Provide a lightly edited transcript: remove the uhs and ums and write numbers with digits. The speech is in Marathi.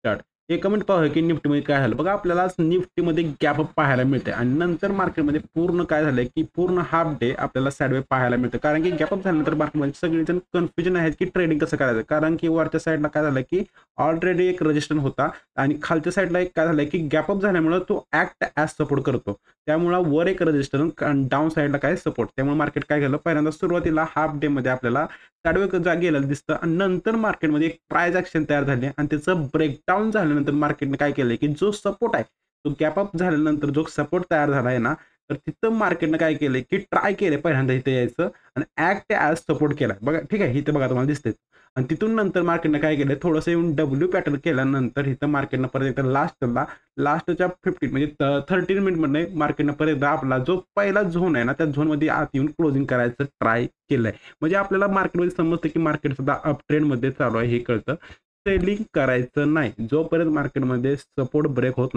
स्टार्ट. एक कमेंट पाहूया की निफ्टीमध्ये काय झालं. बघा आपल्याला निफ्टीमध्ये गॅप अप पाहायला मिळते आणि नंतर मार्केटमध्ये पूर्ण काय झालंय की पूर्ण हाफ डे आपल्याला साइडवे पाहायला मिळतं. कारण की गॅप अप झाल्यानंतर मार्केटमध्ये सगळेजण कन्फ्युजन आहेत की ट्रेडिंग कसं करायचं. कारण की वरच्या साईडला काय झालं की ऑलरेडी एक रेजिस्टन्स होता आणि खालच्या साईडला एक काय झालंय की गॅप अप झाल्यामुळे तो ऍक्ट ॲज सपोर्ट करतो. त्यामुळे वर एक रेजिस्टन्स आणि डाऊन साईडला काय सपोर्ट. त्यामुळे मार्केट काय झालं पहिल्यांदा सुरुवातीला हाफ डे मध्ये आपल्याला साइडवे गेलेलं दिसतं आणि नंतर मार्केटमध्ये एक प्राइस ऍक्शन तयार झाली आणि त्याचं ब्रेकडाऊन झाल्यानंतर मार्केटने काय केलंय की जो सपोर्ट आहे तो गॅप अप झाल्यानंतर जो सपोर्ट तयार झाला आहे ना तर तिथं मार्केटनं काय केलंय की ट्राय केलंय पहिल्यांदा इथे यायचं आणि ऍक्ट ॲज सपोर्ट केलाय. बघा ठीक आहे इथे बघा तुम्हाला दिसते आणि तिथून नंतर मार्केटनं काय केलंय थोडंसं येऊन डब्ल्यू पॅटर्न केल्यानंतर इथं मार्केटनं परत एकदा लास्टच्या 15 म्हणजे 13 मिनिटमध्ये मार्केटनं परत एकदा आपला जो पहिला झोन आहे ना त्या झोनमध्ये आत येऊन क्लोजिंग करायचं ट्राय केलंय. म्हणजे आपल्याला मार्केटमध्ये समजतं की मार्केट सुद्धा अप ट्रेंडमध्ये चालू आहे हे कळतं. सेलिंग करायचं नाही जोपर्यंत मार्केटमध्ये सपोर्ट ब्रेक होत